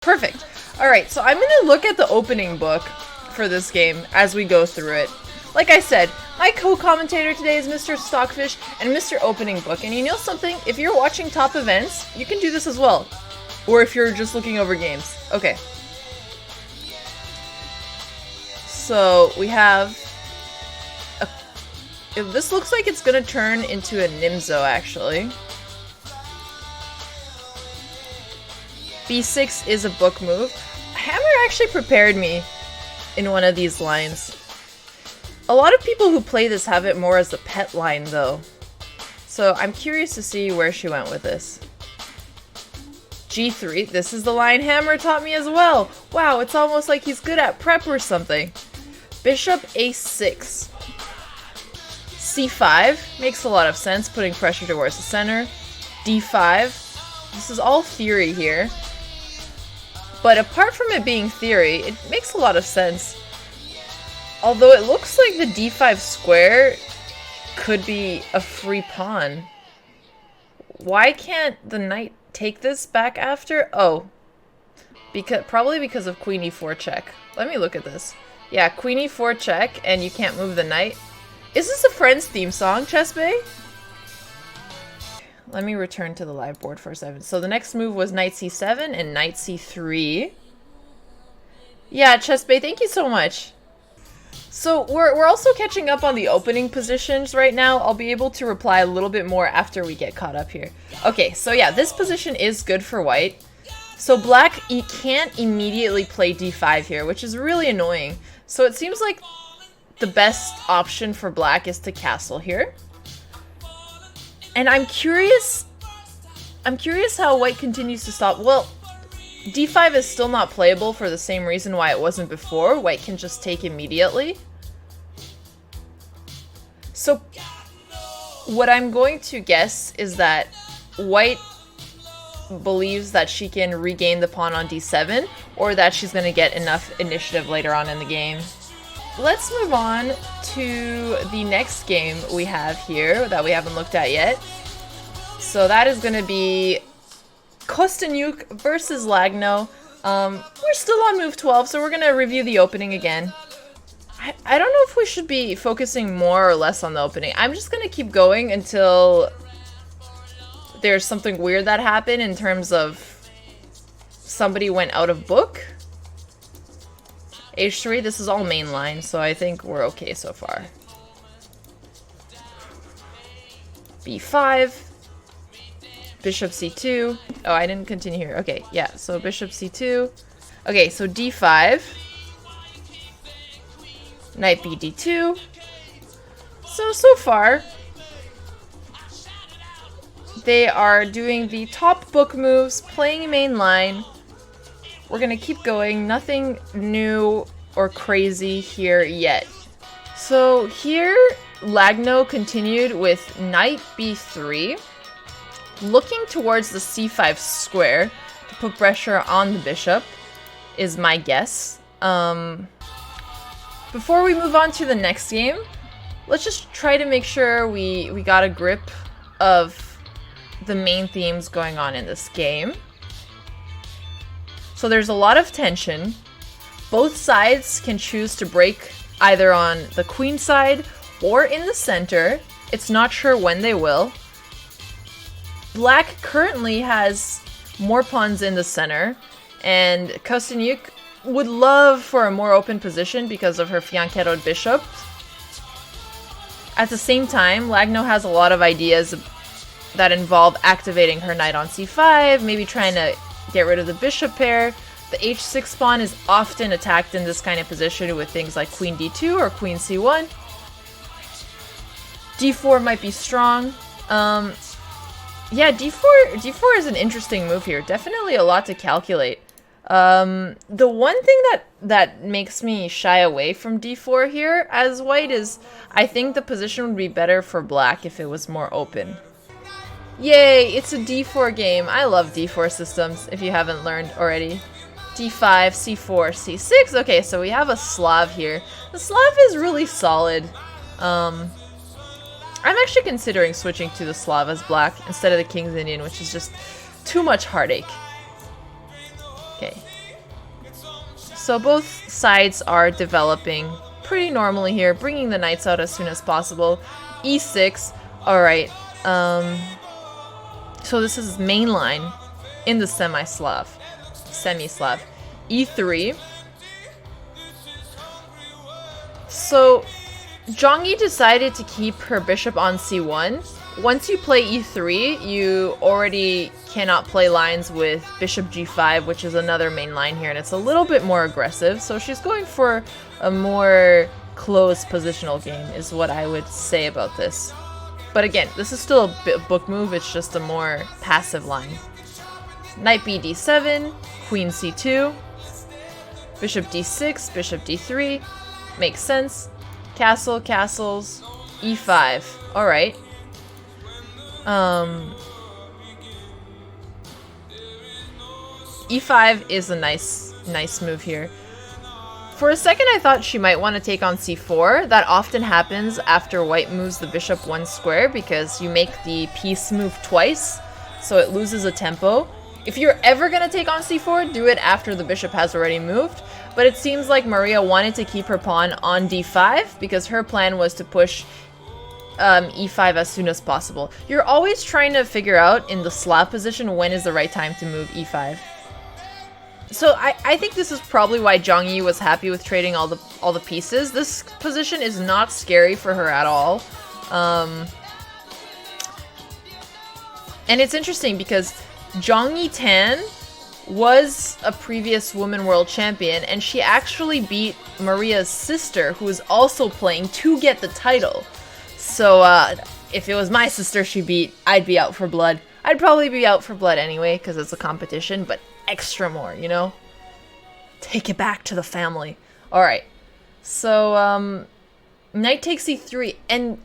Perfect. Alright, so I'm gonna look at the opening book for this game as we go through it. Like I said, my co-commentator today is Mr. Stockfish and Mr. Opening Book. And you know something? If you're watching top events, you can do this as well. Or if you're just looking over games. Okay. So, we have... This looks like it's gonna turn into a Nimzo, actually. B6 is a book move. Hammer actually prepared me in one of these lines. A lot of people who play this have it more as a pet line, though. So I'm curious to see where she went with this. G3, this is the line Hammer taught me as well. Wow, it's almost like he's good at prep or something. Bishop A6. C5 makes a lot of sense, putting pressure towards the center. D5. This is all theory here. But apart from it being theory, it makes a lot of sense. Although it looks like the d5 square could be a free pawn. Why can't the knight take this back after? Oh. Probably because of queen e4 check. Let me look at this. Yeah, queen e4 check, and you can't move the knight. Is this a Friends theme song, Chess Bay? Let me return to the live board for a second. So the next move was knight c7 and knight c3. Yeah, Chess Bay, thank you so much. So we're also catching up on the opening positions right now. I'll be able to reply a little bit more after we get caught up here. Okay, so yeah, this position is good for white. So black can't immediately play d5 here, which is really annoying. So it seems like the best option for black is to castle here. And I'm curious how white continues to stop. Well, d5 is still not playable for the same reason why it wasn't before. White can just take immediately. So what I'm going to guess is that white believes that she can regain the pawn on d7, or that she's going to get enough initiative later on in the game. Let's move on to the next game we have here that we haven't looked at yet. So that is going to be Kosteniuk versus Lagno. We're still on move 12, so we're going to review the opening again. I don't know if we should be focusing more or less on the opening. I'm just going to keep going until there's something weird that happened in terms of somebody went out of book. H3, this is all main line, so I think we're okay so far. B5. Bishop c2. Oh, I didn't continue here. Okay, yeah, so bishop c2. Okay, so d5. Knight b d2. So far, they are doing the top book moves, playing main line. We're gonna keep going. Nothing new or crazy here yet. So here, Lagno continued with knight b3, looking towards the c5 square to put pressure on the bishop, is my guess. Before we move on to the next game, let's just try to make sure we got a grip of the main themes going on in this game. So there's a lot of tension. Both sides can choose to break either on the queen side or in the center. It's not sure when they will. Black currently has more pawns in the center, and Kosteniuk would love for a more open position because of her fianchettoed bishop. At the same time, Lagno has a lot of ideas that involve activating her knight on c5, maybe trying to get rid of the bishop pair. The h6 pawn is often attacked in this kind of position with things like queen d2 or queen c1. d4 might be strong. Yeah, d4 is an interesting move here. Definitely a lot to calculate. The one thing that makes me shy away from d4 here as white is I think the position would be better for black if it was more open. Yay, it's a d4 game. I love d4 systems, if you haven't learned already. d5, c4, c6. Okay, so we have a Slav here. The Slav is really solid. I'm actually considering switching to the Slav as black instead of the King's Indian, which is just too much heartache. Okay, So both sides are developing pretty normally here, bringing the knights out as soon as possible. E6. Alright. So this is mainline in the semi-Slav. Semi-Slav. E3. So Zhang Yi decided to keep her bishop on c1. Once you play e3, you already cannot play lines with bishop g5, which is another main line here, and it's a little bit more aggressive. So she's going for a more closed positional game, is what I would say about this. But again, this is still a book move, it's just a more passive line. Knight b d7, queen c2, bishop d6, bishop d3, makes sense. Castle, castles, e5. Alright. E5 is a nice move here. For a second I thought she might want to take on c4. That often happens after white moves the bishop one square because you make the piece move twice, so it loses a tempo. If you're ever going to take on c4, do it after the bishop has already moved. But it seems like Maria wanted to keep her pawn on d5 because her plan was to push e5 as soon as possible. You're always trying to figure out in the Slav position when is the right time to move e5. So I think this is probably why Zhang Yi was happy with trading all the pieces. This position is not scary for her at all. And it's interesting because Zhang Yi Tan was a previous Women World Champion, and she actually beat Maria's sister, who is also playing, to get the title. So if it was my sister she beat, I'd be out for blood. I'd probably be out for blood anyway, because it's a competition, but extra more, you know? Take it back to the family. Alright, so knight takes e3, and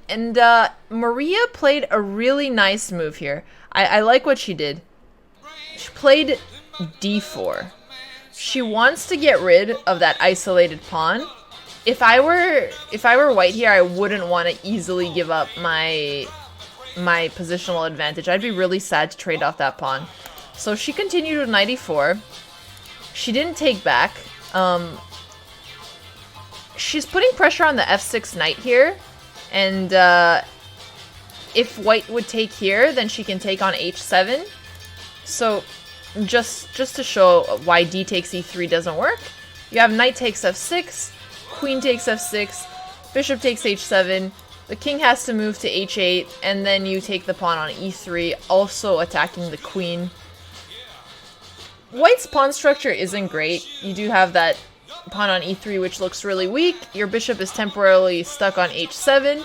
Maria played a really nice move here. I like what she did. She played d4. She wants to get rid of that isolated pawn. If I were white here, I wouldn't want to easily give up my positional advantage. I'd be really sad to trade off that pawn. So she continued with knight e4. She didn't take back. She's putting pressure on the f6 knight here, and if white would take here, then she can take on h7. So just to show why d takes e3 doesn't work, you have knight takes f6, queen takes f6, bishop takes h7, the king has to move to h8, and then you take the pawn on e3, also attacking the queen. White's pawn structure isn't great. You do have that pawn on e3, which looks really weak. Your bishop is temporarily stuck on h7.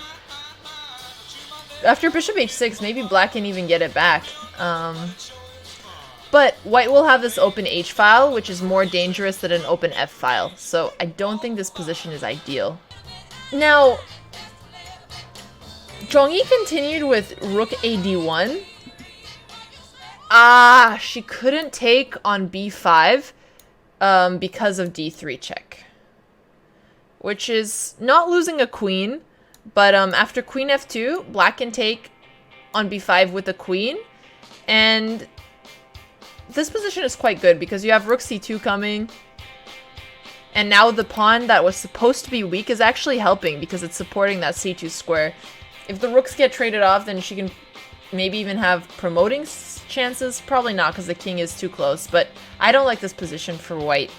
After bishop h6, maybe black can even get it back. But white will have this open h-file, which is more dangerous than an open f-file. So I don't think this position is ideal. Now, Zhang Yi continued with rook a d1. She couldn't take on b5 because of d3 check. Which is not losing a queen, but after queen f2, black can take on b5 with the queen. And this position is quite good because you have rook c2 coming. And now the pawn that was supposed to be weak is actually helping because it's supporting that c2 square. If the rooks get traded off, then she can maybe even have promoting chances. Probably not because the king is too close, but I don't like this position for white.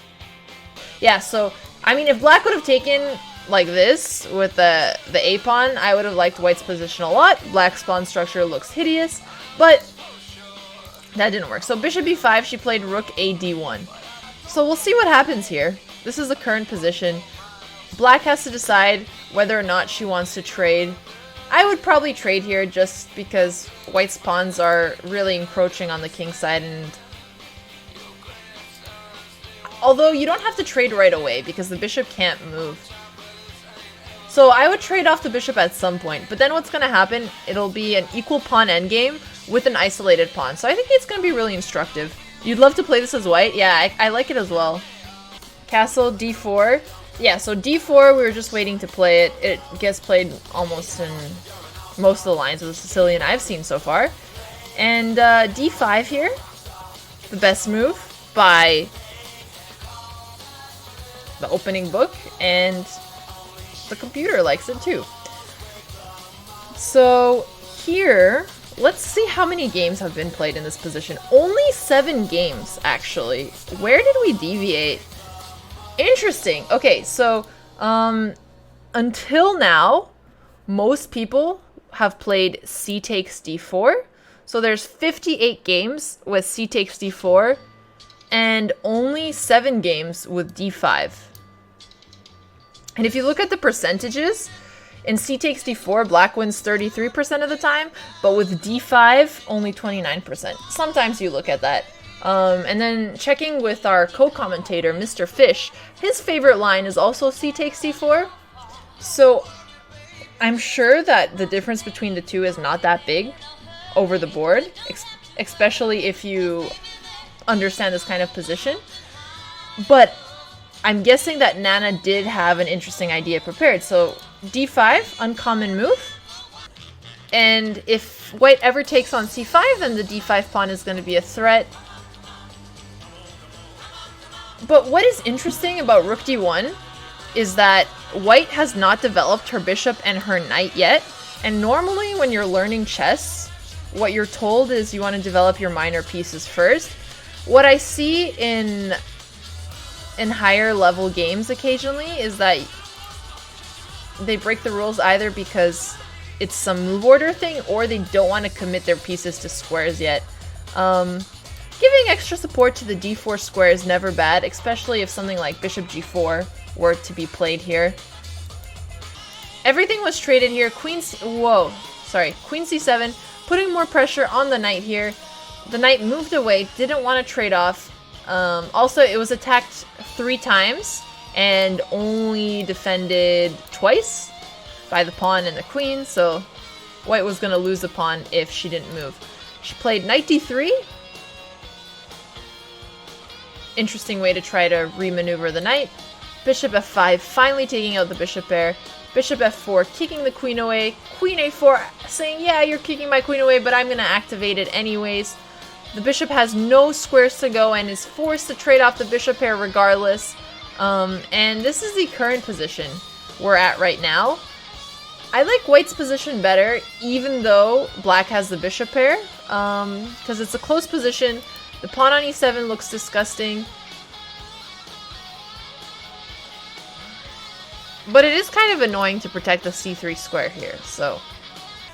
Yeah, so, I mean, if black would have taken like this with the a-pawn, I would have liked white's position a lot. Black's pawn structure looks hideous, but that didn't work. So bishop b5, she played rook a d1. So we'll see what happens here. This is the current position. Black has to decide whether or not she wants to trade. I would probably trade here just because white's pawns are really encroaching on the king side, and although you don't have to trade right away because the bishop can't move. So I would trade off the bishop at some point, but then what's going to happen, it'll be an equal pawn endgame with an isolated pawn. So I think it's going to be really instructive. You'd love to play this as white? Yeah, I like it as well. Castle d4. Yeah, so d4, we were just waiting to play it. It gets played almost in most of the lines of the Sicilian I've seen so far. And d5 here. The best move by the opening book, and the computer likes it too. So here, let's see how many games have been played in this position. Only 7 games, actually. Where did we deviate? Interesting. Okay, so until now, most people have played c takes d4. So there's 58 games with c takes d4 and only 7 games with d5. And if you look at the percentages, in c takes d4, black wins 33% of the time, but with d5, only 29%. Sometimes you look at that. And then checking with our co-commentator, Mr. Fish, his favorite line is also c takes d4. So I'm sure that the difference between the two is not that big over the board, especially if you understand this kind of position. But I'm guessing that Nana did have an interesting idea prepared. So d5, uncommon move. And if white ever takes on c5, then the d5 pawn is going to be a threat. But what is interesting about rook d1 is that white has not developed her bishop and her knight yet. And normally when you're learning chess, what you're told is you want to develop your minor pieces first. What I see in higher level games occasionally is that they break the rules either because it's some move order thing or they don't want to commit their pieces to squares yet. Giving extra support to the d4 square is never bad, especially if something like bishop g4 were to be played here. Everything was traded here. Queen c7, putting more pressure on the knight here. The knight moved away, didn't want to trade off. Also, it was attacked 3 times and only defended twice by the pawn and the queen, so white was going to lose the pawn if she didn't move. She played knight d3. Interesting way to try to remaneuver the knight. Bishop f5, finally taking out the bishop pair. Bishop f4, kicking the queen away. Queen a4, saying, yeah, you're kicking my queen away, but I'm going to activate it anyways. The bishop has no squares to go and is forced to trade off the bishop pair regardless. And this is the current position we're at right now. I like white's position better, even though black has the bishop pair, because it's a close position. The pawn on e7 looks disgusting. But it is kind of annoying to protect the c3 square here, so...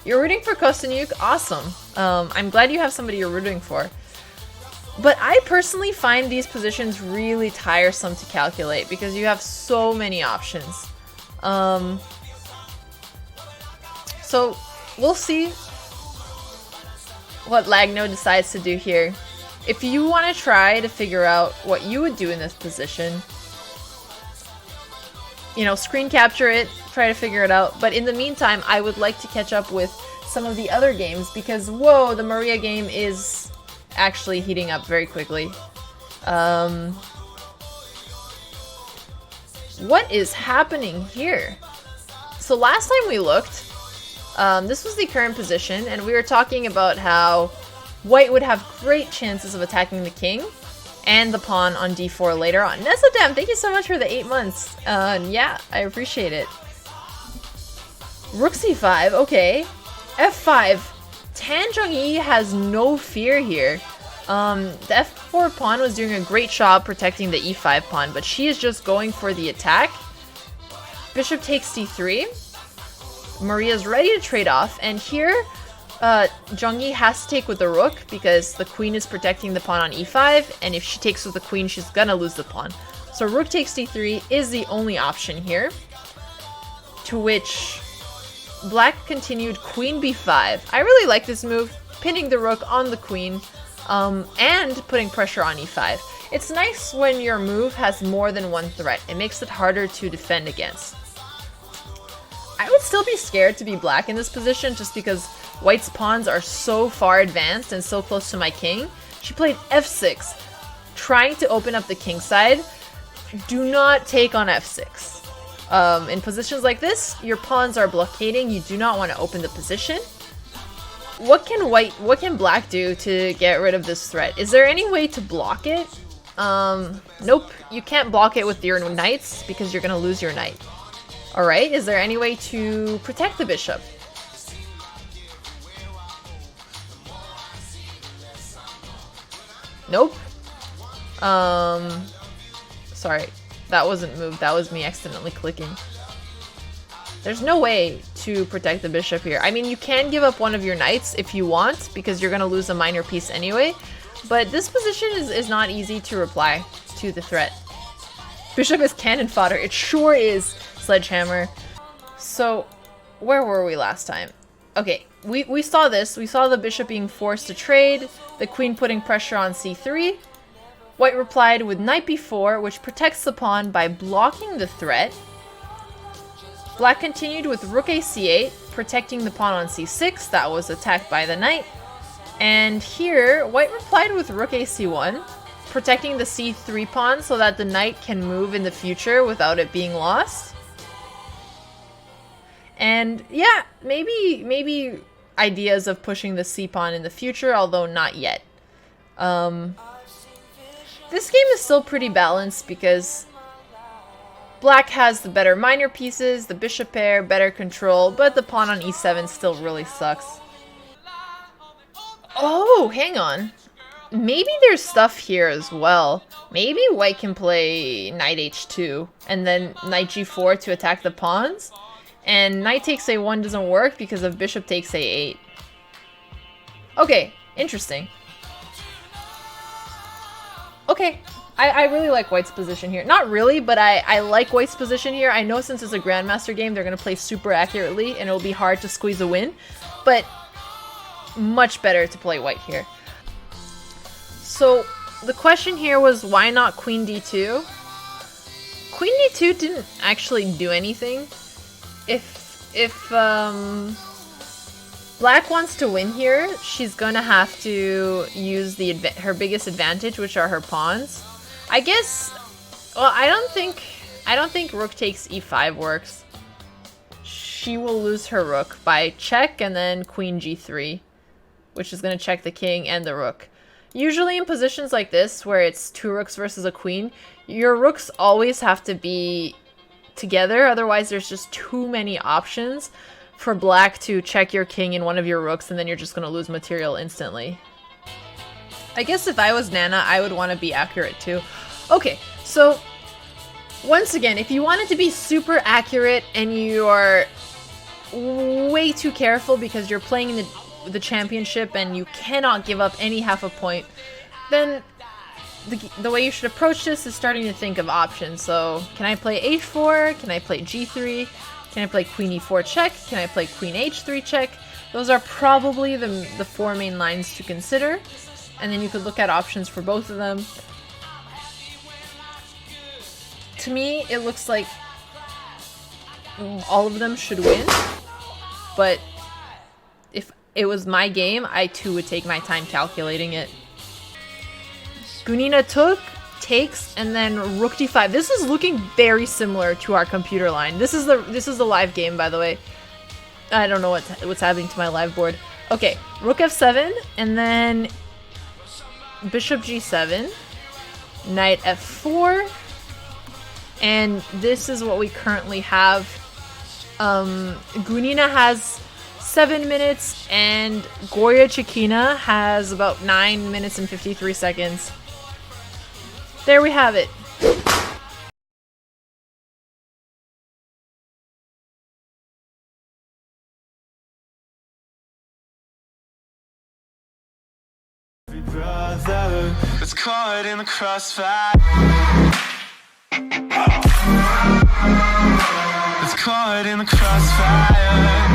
You're rooting for Kostanuk? Awesome. I'm glad you have somebody you're rooting for. But I personally find these positions really tiresome to calculate because you have so many options. So we'll see what Lagno decides to do here. If you want to try to figure out what you would do in this position, you know, screen capture it, try to figure it out. But in the meantime, I would like to catch up with some of the other games because, whoa, the Maria game is actually heating up very quickly. What is happening here? So last time we looked, this was the current position, and we were talking about how white would have great chances of attacking the king and the pawn on d4 later on. Nesodam, thank you so much for the 8 months. Yeah, I appreciate it. Rook c5, okay. f5. Tan Zhongyi has no fear here. The f4 pawn was doing a great job protecting the e5 pawn, but she is just going for the attack. Bishop takes c3. Maria's ready to trade off, and here Zhongyi has to take with the rook because the queen is protecting the pawn on e5, and if she takes with the queen, she's gonna lose the pawn. So rook takes d3 is the only option here, to which black continued queen b5. I really like this move, pinning the rook on the queen, and putting pressure on e5. It's nice when your move has more than one threat. It makes it harder to defend against. I would still be scared to be black in this position just because white's pawns are so far advanced and so close to my king. She played f6, trying to open up the king side. Do not take on f6. In positions like this, your pawns are blockading. You do not want to open the position. What can black do to get rid of this threat? Is there any way to block it? Nope, you can't block it with your knights because you're gonna lose your knight. Alright, is there any way to protect the bishop? Nope. Sorry, that wasn't moved, that was me accidentally clicking. There's no way to protect the bishop here. I mean, you can give up one of your knights if you want, because you're gonna lose a minor piece anyway, but this position is not easy to reply to the threat. Bishop is cannon fodder, it sure is, Sledgehammer. So, where were we last time? Okay, we saw this. We saw the bishop being forced to trade, the queen putting pressure on c3. White replied with knight b4, which protects the pawn by blocking the threat. Black continued with rook a c8, protecting the pawn on c6, that was attacked by the knight. And here, white replied with rook a c1, protecting the c3 pawn so that the knight can move in the future without it being lost. And yeah, maybe ideas of pushing the c-pawn in the future, although not yet. This game is still pretty balanced because black has the better minor pieces, the bishop pair, better control, but the pawn on e7 still really sucks. Oh, hang on. Maybe there's stuff here as well. Maybe white can play knight h2 and then knight g4 to attack the pawns. And knight takes a1 doesn't work because of bishop takes a8. Okay, interesting. Okay, I really like white's position here. Not really, but I like white's position here. I know since it's a Grandmaster game, they're going to play super accurately and it'll be hard to squeeze a win. But much better to play white here. So the question here was, why not queen d2? Queen d2 didn't actually do anything. If black wants to win here, she's gonna have to use her biggest advantage, which are her pawns. I guess. Well, I don't think rook takes e5 works. She will lose her rook by check and then queen g3, which is gonna check the king and the rook. Usually in positions like this, where it's two rooks versus a queen, your rooks always have to be together, otherwise there's just too many options for black to check your king and one of your rooks, and then you're just going to lose material instantly. I guess if I was Nana, I would want to be accurate too. Okay, so once again, if you wanted to be super accurate and you're way too careful because you're playing in the championship and you cannot give up any half a point, then the way you should approach this is starting to think of options. So, can I play h4? Can I play g3? Can I play queen e4 check? Can I play queen h3 check? Those are probably the four main lines to consider. And then you could look at options for both of them. To me, it looks like all of them should win. But if it was my game, I too would take my time calculating it. Gunina takes, and then rook d5. This is looking very similar to our computer line. This is the live game, by the way. I don't know what's happening to my live board. Okay, rook f7, and then bishop g7, knight f4, and this is what we currently have. Gunina has 7 minutes, and Goria Chikina has about 9 minutes and 53 seconds. There we have it. Brother, it's caught in the crossfire. It's caught in the crossfire.